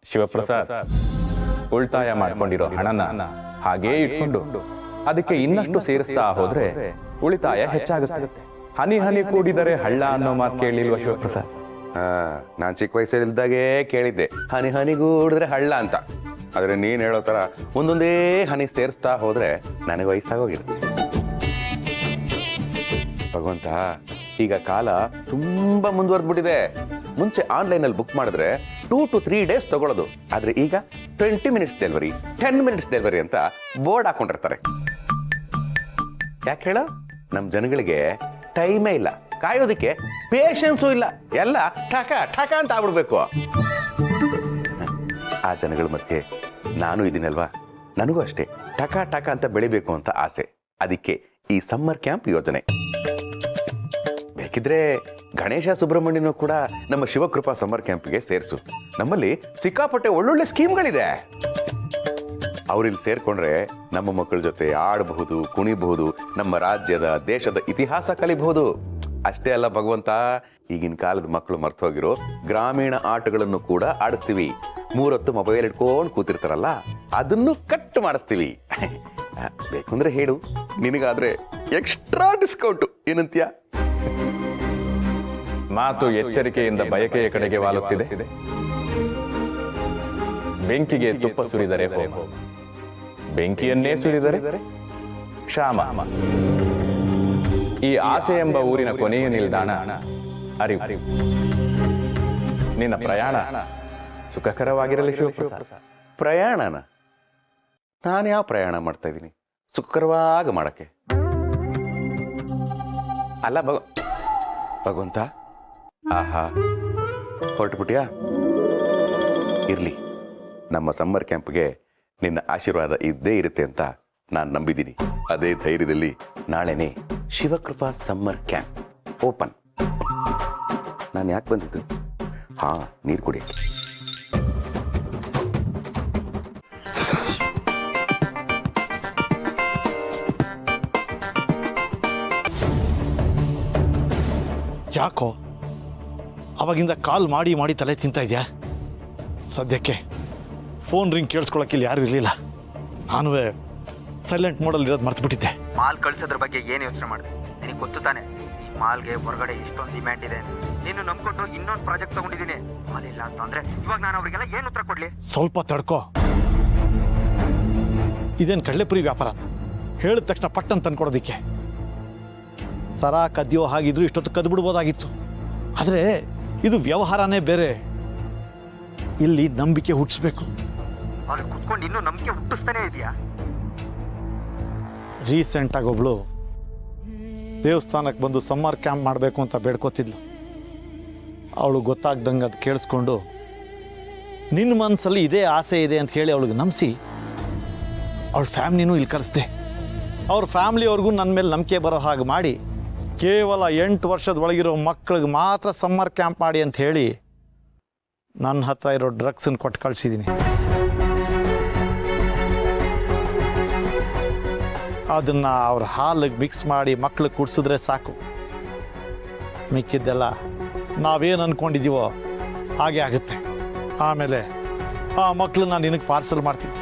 ಶಿವಪ್ರಸಾದ್, ಉಳಿತಾಯ ಮಾಡ್ಕೊಂಡಿರೋ ಹಣನ ಹಾಗೇ ಇಟ್ಕೊಂಡು ಅದಕ್ಕೆ ಇನ್ನಷ್ಟು ಸೇರಿಸ್ತಾ ಹೋದ್ರೆ ಉಳಿತಾಯ ಹೆಚ್ಚಾಗುತ್ತೆ. ಹನಿ ಹನಿ ಕೂಡಿದರೆ ಹಳ್ಳ ಅನ್ನೋ ಮಾತು ಕೇಳಿಲ್ವ ಶಿವಪ್ರಸಾದ್? ನಾನು ಚಿಕ್ಕ ವಯಸ್ಸಲ್ಲಿದ್ದಾಗೆ ಕೇಳಿದ್ದೆ, ಹನಿ ಹನಿಗೂಡಿದ್ರೆ ಹಳ್ಳ ಅಂತ. ಆದ್ರೆ ನೀನ್ ಹೇಳೋ ತರ ಒಂದೊಂದೇ ಹನಿ ಸೇರಿಸ್ತಾ ಹೋದ್ರೆ ನನಗೆ ವಯಸ್ಸಾಗೋಗಿದೆ. ಭಗವಂತ, ಈಗ ಕಾಲ ತುಂಬಾ ಮುಂದುವರೆದ್ಬಿಟ್ಟಿದೆ. ಮುಂಚೆ ಆನ್ಲೈನ್ ಅಲ್ಲಿ ಬುಕ್ ಮಾಡಿದ್ರೆ 2 to 3 days ತಗೊಳ್ಳೋದು, ಆದ್ರೆ ಈಗ 20 minutes ಡೆಲಿವರಿ, 10 minutes ಡೆಲಿವರಿ ಅಂತ ಬೋರ್ಡ್ ಹಾಕೊಂಡಿರ್ತಾರೆ. ಯಾಕೆ ಹೇಳ? ನಮ್ ಜನಗಳಿಗೆ ಟೈಮೇ ಇಲ್ಲ, ಕಾಯೋದಕ್ಕೆ ಪೇಷನ್ಸು ಇಲ್ಲ, ಎಲ್ಲ ಠಕ ಠಕ ಅಂತ ಆಗ್ಬಿಡ್ಬೇಕು. ಆ ಜನಗಳ ಮಧ್ಯೆ ನಾನು ಇದೀನಲ್ವಾ, ನನಗೂ ಅಷ್ಟೇ ಠಕ ಠಕ ಅಂತ ಬೆಳಿಬೇಕು ಅಂತ ಆಸೆ. ಅದಕ್ಕೆ ಈ ಸಮ್ಮರ್ ಕ್ಯಾಂಪ್ ಯೋಜನೆ. ಬೇಕಿದ್ರೆ ಗಣೇಶ ಸುಬ್ರಹ್ಮಣ್ಯನು ಕೂಡ ನಮ್ಮ ಶಿವಕೃಪಾ ಸಮ್ಮರ್ ಕ್ಯಾಂಪ್ಗೆ ಸೇರಿಸು. ನಮ್ಮಲ್ಲಿ ಸಿಕ್ಕಾಪಟ್ಟೆ ಒಳ್ಳೊಳ್ಳೆ ಸ್ಕೀಮ್ಗಳಿದೆ. ಅವ್ರಿಲ್ಲಿ ಸೇರ್ಕೊಂಡ್ರೆ ನಮ್ಮ ಮಕ್ಕಳ ಜೊತೆ ಆಡಬಹುದು, ಕುಣಿಬಹುದು, ನಮ್ಮ ರಾಜ್ಯದ ದೇಶದ ಇತಿಹಾಸ ಕಲಿಬಹುದು. ಅಷ್ಟೇ ಅಲ್ಲ ಭಗವಂತ, ಈಗಿನ ಕಾಲದ ಮಕ್ಕಳು ಮರ್ತೋಗಿರೋ ಗ್ರಾಮೀಣ ಆಟಗಳನ್ನು ಕೂಡ ಆಡಿಸ್ತೀವಿ. 3 ಹೊತ್ತು ಮೊಬೈಲ್ ಇಟ್ಕೊಂಡು ಕೂತಿರ್ತಾರಲ್ಲ, ಅದನ್ನು ಕಟ್ ಮಾಡಿಸ್ತೀವಿ. ಬೇಕಂದ್ರೆ ಹೇಳು, ನಿನಗಾದ್ರೆ ಎಕ್ಸ್ಟ್ರಾ ಡಿಸ್ಕೌಂಟ್. ಏನಂತೀಯ? ಮಾತು ಎಚ್ಚರಿಕೆಯಿಂದ ಬಯಕೆಯ ಕಡೆಗೆ ವಾಲುತ್ತಿದೆ. ಬೆಂಕಿಗೆ ತುಪ್ಪ ಸುರಿದರೆ ಹೋಮ, ಬೆಂಕಿಯನ್ನೇ ಸುರಿದರೆ ಕ್ಷಾಮ. ಈ ಆಸೆ ಎಂಬ ಊರಿನ ಕೊನೆಯ ನಿಲ್ದಾಣ ಅರಿವು. ನಿನ್ನ ಪ್ರಯಾಣ ಸುಖಕರವಾಗಿರಲಿ ಶಿವಪ್ರಸಾದ್. ಪ್ರಯಾಣನ? ನಾನು ಯಾವ ಪ್ರಯಾಣ ಮಾಡ್ತಾ ಇದ್ದೀನಿ ಸುಖಕರವಾಗಿ ಮಾಡಕ್ಕೆ? ಅಲ್ಲ ಭಗವಂತ, ಆಹಾ, ಹೊರಟುಬಿಟ್ಯಾ? ಇರ್ಲಿ, ನಮ್ಮ ಸಮ್ಮರ್ ಕ್ಯಾಂಪ್ಗೆ ನಿನ್ನ ಆಶೀರ್ವಾದ ಇದ್ದೇ ಇರುತ್ತೆ ಅಂತ ನಾನು ನಂಬಿದ್ದೀನಿ. ಅದೇ ಧೈರ್ಯದಲ್ಲಿ ನಾಳೆನೇ ಶಿವಕೃಪಾ ಸಮ್ಮರ್ ಕ್ಯಾಂಪ್ ಓಪನ್. ನಾನು ಯಾಕೆ ಬಂದಿದ್ದು? ಹಾ, ನೀರು ಕುಡಿಯಕ್ಕೆ. ಯಾಕೋ ಅವಾಗಿಂದ ಕಾಲ್ ಮಾಡಿ ಮಾಡಿ ತಲೆ ತಿಂತಾ ಇದೆಯಾ? ಸದ್ಯಕ್ಕೆ ಫೋನ್ ರಿಂಗ್ ಕೇಳಿಸ್ಕೊಳಕ್ಕೆ ಇಲ್ಲಿ ಯಾರು ಇರಲಿಲ್ಲ. ನಾನು ಸೈಲೆಂಟ್ ಮೋಡಲ್ಲಿ ಇರೋದು ಮರ್ತು ಬಿಟ್ಟಿದ್ದೆ. ಮಾಲ್ ಕಳ್ಸೋದ್ರ ಬಗ್ಗೆ ಏನು ಯೋಚನೆ ಮಾಡಿದೆ? ನಿನಗೆ ಗೊತ್ತು ತಾನೆ ಈ ಮಾಲ್ಗೆ ಹೊರಗಡೆ ಇಷ್ಟೊಂದು ಡಿಮ್ಯಾಂಡ್ ಇದೆ. ನೀನು ನಂಬ್ಕೊಂಡು ಇನ್ನೊಂದು ಪ್ರಾಜೆಕ್ಟ್ ತಗೊಂಡಿದ್ದೀನಿ. ಮಾಲ್ ಇಲ್ಲ ಅಂತಂದ್ರೆ ಇವಾಗ ನಾನು ಅವರಿಗೆಲ್ಲ ಏನು ಉತ್ತರ ಕೊಡ್ಲಿ? ಸ್ವಲ್ಪ ತಡ್ಕೋ. ಇದೇನು ಕಡಲೆಪುರಿ ವ್ಯಾಪಾರ? ಹೇಳಿದ ತಕ್ಷಣ ಪಟ್ಟನ್ ತಂದ್ಕೊಡೋದಿಕ್ಕೆ ಸರ ಕದ್ಯೋ ಹಾಗಿದ್ರು ಇಷ್ಟೊತ್ತು ಕದ್ದು ಬಿಡ್ಬೋದಾಗಿತ್ತು. ಆದರೆ ಇದು ವ್ಯವಹಾರನೇ ಬೇರೆ. ಇಲ್ಲಿ ನಂಬಿಕೆ ಹುಟ್ಟಿಸ್ಬೇಕು. ಅವ್ರು ಕುತ್ಕೊಂಡು ಇನ್ನೂ ನಂಬಿಕೆ ಹುಟ್ಟಿಸ್ತಾನೆ ಇದೆಯಾ? ರೀಸೆಂಟಾಗಿ ಒಬ್ಳು ದೇವಸ್ಥಾನಕ್ಕೆ ಬಂದು ಸಮ್ಮರ್ ಕ್ಯಾಂಪ್ ಮಾಡಬೇಕು ಅಂತ ಬೇಡ್ಕೋತಿದ್ಲು. ಅವಳು ಗೊತ್ತಾಗ್ದಂಗೆ ಅದು ಕೇಳಿಸ್ಕೊಂಡು ನಿನ್ನ ಮನಸ್ಸಲ್ಲಿ ಇದೇ ಆಸೆ ಇದೆ ಅಂತ ಹೇಳಿ ಅವಳಿಗೆ ನಂಬಿಸಿ ಅವಳ ಫ್ಯಾಮಿಲಿನೂ ಇಲ್ಲಿ ಕರೆಸ್ದೆ. ಅವ್ರ ಫ್ಯಾಮಿಲಿಯವ್ರಿಗೂ ನನ್ನ ಮೇಲೆ ನಂಬಿಕೆ ಬರೋ ಹಾಗೆ ಮಾಡಿ ಕೇವಲ 8 ವರ್ಷದ ಒಳಗಿರೋ ಮಕ್ಕಳಿಗೆ ಮಾತ್ರ ಸಮ್ಮರ್ ಕ್ಯಾಂಪ್ ಮಾಡಿ ಅಂತ ಹೇಳಿ ನನ್ನ ಹತ್ರ ಇರೋ ಡ್ರಗ್ಸನ್ನು ಕೊಟ್ಟು ಕಳಿಸಿದ್ದೀನಿ. ಅದನ್ನು ಅವ್ರ ಹಾಲಿಗೆ ಮಿಕ್ಸ್ ಮಾಡಿ ಮಕ್ಳಿಗೆ ಕುಡಿಸಿದ್ರೆ ಸಾಕು. ಮಿಕ್ಕಿದ್ದೆಲ್ಲ ನಾವೇನು ಅಂದ್ಕೊಂಡಿದ್ದೀವೋ ಹಾಗೆ ಆಗುತ್ತೆ. ಆಮೇಲೆ ಆ ಮಕ್ಕಳನ್ನ ನಿನಗೆ ಪಾರ್ಸಲ್ ಮಾಡ್ತೀನಿ.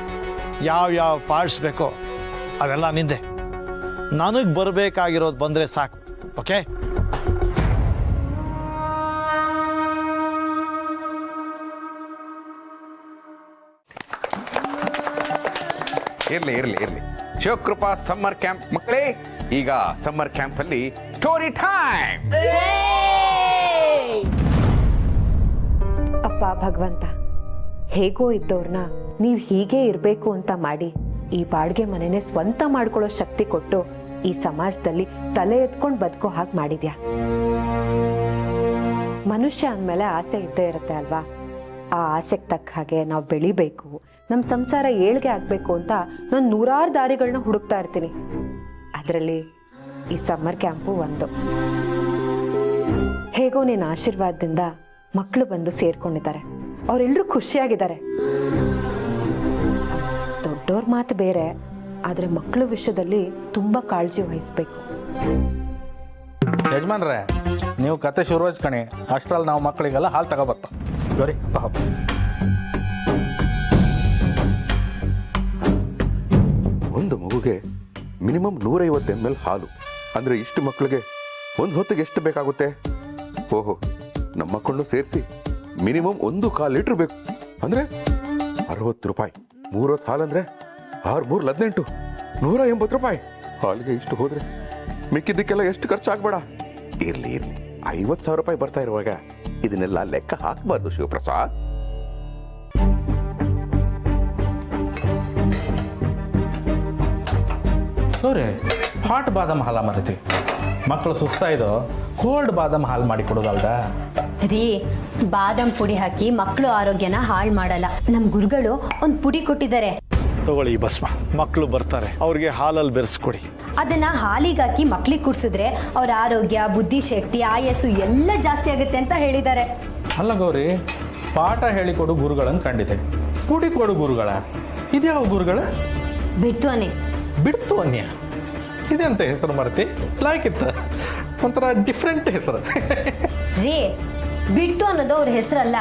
ಯಾವ ಪಾರ್ಟ್ಸ್ ಬೇಕೋ ಅವೆಲ್ಲ ನಿಂದೆ. ನನಗೆ ಬರಬೇಕಾಗಿರೋದು ಬಂದರೆ ಸಾಕು. ಓಕೆ? ಇರ್ಲಿ ಇರ್ಲಿ ಇರ್ಲಿ. ಶಿವಕೃಪಾ ಸಮ್ಮರ್ ಕ್ಯಾಂಪ್ ಮಕ್ಕಳೇ, ಈಗ ಸಮ್ಮರ್ ಕ್ಯಾಂಪ್ ಅಲ್ಲಿ ಸ್ಟೋರಿ ಟೈಮ್. ಅಪ್ಪ ಭಗವಂತ, ಹೇಗೋ ಇದ್ದವ್ರನ್ನ ನೀವು ಹೀಗೆ ಇರಬೇಕು ಅಂತ ಮಾಡಿ ಈ ಬಾಡಿಗೆ ಮನೆನೇ ಸ್ವಂತ ಮಾಡ್ಕೊಳ್ಳೋ ಶಕ್ತಿ ಕೊಟ್ಟು ಈ ಸಮಾಜದಲ್ಲಿ ತಲೆ ಎತ್ಕೊಂಡು ಬದುಕೋ ಹಾಗೆ ಮಾಡಿದ್ಯಾ. ಮನುಷ್ಯ ಅಂದಮೇಲೆ ಆಸೆ ಇದ್ದೇ ಇರುತ್ತೆ ಅಲ್ವಾ? ಆ ಆಸೆಗೆ ತಕ್ಕ ಹಾಗೆ ನಾವು ಬೆಳಿಬೇಕು, ನಮ್ಮ ಸಂಸಾರ ಏಳ್ಗೆ ಆಗ್ಬೇಕು ಅಂತ ನಾನು 100 ದಾರಿಗಳನ್ನ ಹುಡುಕ್ತಾ ಇರ್ತೀನಿ. ಅದರಲ್ಲಿ ಈ ಸಮ್ಮರ್ ಕ್ಯಾಂಪು ಒಂದು. ಹೇಗೋ ನಿನ್ನ ಆಶೀರ್ವಾದದಿಂದ ಮಕ್ಕಳು ಬಂದು ಸೇರ್ಕೊಂಡಿದ್ದಾರೆ. ಅವರೆಲ್ಲರೂ ಖುಷಿಯಾಗಿದ್ದಾರೆ. ದೊಡ್ಡವ್ರ ಮಾತು ಬೇರೆ, ಆದ್ರೆ ಮಕ್ಕಳ ವಿಷಯದಲ್ಲಿ ತುಂಬಾ ಕಾಳಜಿ ವಹಿಸ್ಬೇಕು. ಯಜಮಾನ್ರೆ, ನೀವು ಕತೆ ಶುರುವಾಚ್ ಕಣಿ. ಅಷ್ಟ್ರಲ್ಲಿ ನಾವು ಮಕ್ಕಳಿಗೆಲ್ಲ ಹಾಲು ತಗೋಬರ್ತಾವ. ಗೌರಿ ಒಂದು ಮಗುಗೆ ಮಿನಿಮಮ್ 150 ml ಹಾಲು ಅಂದ್ರೆ ಇಷ್ಟು ಮಕ್ಕಳಿಗೆ ಒಂದು ಹೊತ್ತಿಗೆ ಎಷ್ಟು ಬೇಕಾಗುತ್ತೆ? ಓಹೋ, ನಮ್ಮ ಮಕ್ಕಳನ್ನು ಸೇರಿಸಿ ಮಿನಿಮಮ್ 1/4 ಲೀಟರ್ ಬೇಕು ಅಂದ್ರೆ 60 ರೂಪಾಯಿ. 3 ಹೊತ್ತು ಹಾಲಂದ್ರೆ 6 3 18 180 ರೂಪಾಯಿ. ಹಾಲಿಗೆ ಇಷ್ಟು ಹೋದ್ರೆ ಮಿಕ್ಕಿದ್ದಕ್ಕೆಲ್ಲ ಎಷ್ಟು ಖರ್ಚು ಆಗ್ಬೇಡ. ಇರ್ಲಿ 50,000 ರೂಪಾಯಿ ಬರ್ತಾ ಇರುವಾಗ ಇದನ್ನೆಲ್ಲ ಲೆಕ್ಕ ಹಾಕಬಾರ್ದು ಶಿವಪ್ರಸಾದ್. ಸೋರೆ ಹಾಟ್ ಬಾದಾಮ್ ಹಾಲ ಮರಿತಿ ಮಕ್ಕಳು ಸುಸ್ತಾಯಿದೋ ಕೋಲ್ಡ್ ಬಾದಾಮ್ ಹಾಲು ಮಾಡಿ ಕೊಡೋದಲ್ದ ರೀ. ಬಾದಾಮ್ ಪುಡಿ ಹಾಕಿ ಮಕ್ಕಳು ಆರೋಗ್ಯನ ಹಾಳು ಮಾಡಲ್ಲ. ನಮ್ಮ ಗುರುಗಳು ಒಂದು ಪುಡಿ ಕೊಟ್ಟಿದ್ದಾರೆ, ತಗೊಳ್ಳಿ ಈ ಭಸ್ಮ. ಮಕ್ಕಳು ಬರ್ತಾರೆ, ಅವ್ರಿಗೆ ಹಾಲಲ್ಲಿ ಬೆರೆಸ್ಕೊಡಿ. ಅದನ್ನ ಹಾಲಿಗೆ ಹಾಕಿ ಮಕ್ಳಿಗೆ ಕುಡಿಸಿದ್ರೆ ಅವ್ರ ಆರೋಗ್ಯ, ಬುದ್ಧಿಶಕ್ತಿ, ಆಯಸ್ಸು ಎಲ್ಲ ಜಾಸ್ತಿ ಆಗುತ್ತೆ ಅಂತ ಹೇಳಿದ್ದಾರೆ. ಅಲ್ಲ ಗೌರಿ, ಪಾಠ ಹೇಳಿಕೊಡು ಗುರುಗಳನ್ನು ಕಂಡಿದೆ, ಪುಡಿ ಕೊಡು ಗುರುಗಳ. ಇದ್ಯಾವ ಗುರುಗಳ? ಬಿಡ್ತುವನೆ. ಬಿಡ್ತು ಅನ್ಯ ಇದೆಂತ ಹೆಸರು ಮರ್ತಿ? ಲೈಕ್ ಇತ್ತ ಒಂಥರ ಡಿಫ್ರೆಂಟ್ ಹೆಸರು. ರೀ, ಬಿಡ್ತು ಅನ್ನೋದು ಅವ್ರ ಹೆಸರಲ್ಲ.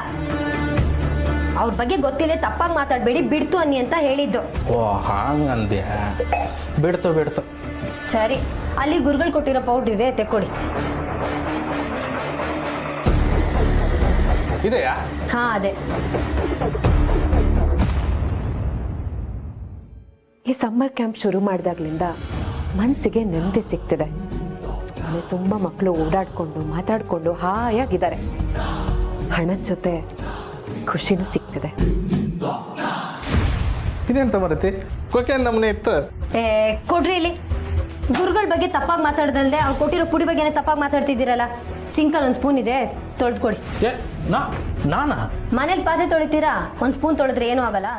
ಅವ್ರ ಬಗ್ಗೆ ಗೊತ್ತಿಲ್ಲ, ತಪ್ಪಾಗಿ ಮಾತಾಡಬೇಡಿ. ಬಿಡ್ತು ಅನ್ನಿ ಅಂತ ಹೇಳಿದ್ದು. ಓ ಹಾಂಗಂದ್ಯ. ಬಿಡ್ತು. ಸರಿ, ಅಲ್ಲಿ ಗುರುಗಳು ಕೊಟ್ಟಿರೋ ಪೌಡ್ರ್ ಇದೆ, ತೆಕ್ಕೊಡಿ. ಇದೆಯಾ? ಹಾ, ಅದೇ. ಈ ಸಮ್ಮರ್ ಕ್ಯಾಂಪ್ ಶುರು ಮಾಡಿದಾಗ್ಲಿಂದ ಮನಸ್ಸಿಗೆ ನೆಮ್ಮದಿ ಸಿಗ್ತಿದೆ. ಮನೆ ತುಂಬ ಮಕ್ಕಳು ಓಡಾಡ್ಕೊಂಡು ಮಾತಾಡ್ಕೊಂಡು ಹಾಯಾಗಿದ್ದಾರೆ. ಹಣದ ಜೊತೆ ಖುಷಿನೂ ಸಿಗ್ತಿದೆ. ಇದೆಂತ ಮರತಿ? ಕೊಕೇನ್ ನಮ್ನೆ ಇತ್ತು. ಕೊಡ್ರಿ ಇಲ್ಲಿ. ಗುರುಗಳ ಬಗ್ಗೆ ತಪ್ಪಾಗಿ ಮಾತಾಡ್ದಲ್ದೆ ಅವ್ರು ಕೊಟ್ಟಿರೋ ಪುಡಿ ಬಗ್ಗೆನೇ ತಪ್ಪಾಗಿ ಮಾತಾಡ್ತಿದ್ದೀರಲ್ಲ. ಸಿಂಕಲ್ ಒಂದು ಸ್ಪೂನ್ ಇದೆ, ತೊಳೆದ್ಕೊಡಿ. ನಾನಾ ಮನೇಲಿ ಪಾತ್ರೆ ತೊಳಿತೀರಾ? ಒಂದು ಸ್ಪೂನ್ ತೊಳೆದ್ರೆ ಏನೂ ಆಗಲ್ಲ.